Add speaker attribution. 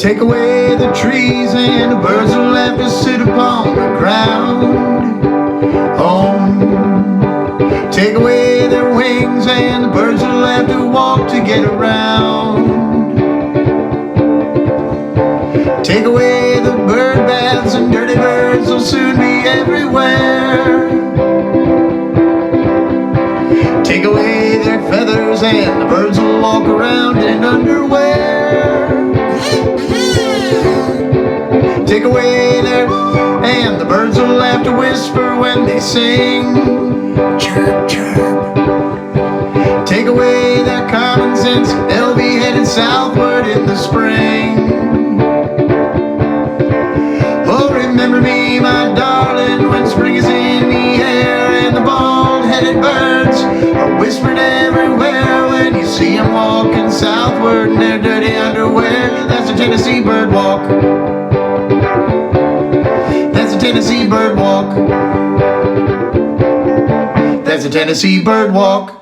Speaker 1: Take away the trees and the birds will have to sit upon the ground. Home. Take away their wings and the birds will have to walk to get around. Take away the bird baths and dirty birds will soon be everywhere. Take away their feathers and the birds will walk around in underwear. Take away their, and the birds will have to whisper when they sing. Chirp, chirp. Take away their common sense, they'll be headed southward in the spring. Oh, remember me, my darling, when spring is in the air and the bald-headed birds are whispering everywhere. When you see them walking southward in their dirty underwear, that's the Tennessee bird walk. That's the Tennessee bird walk. That's the Tennessee bird walk.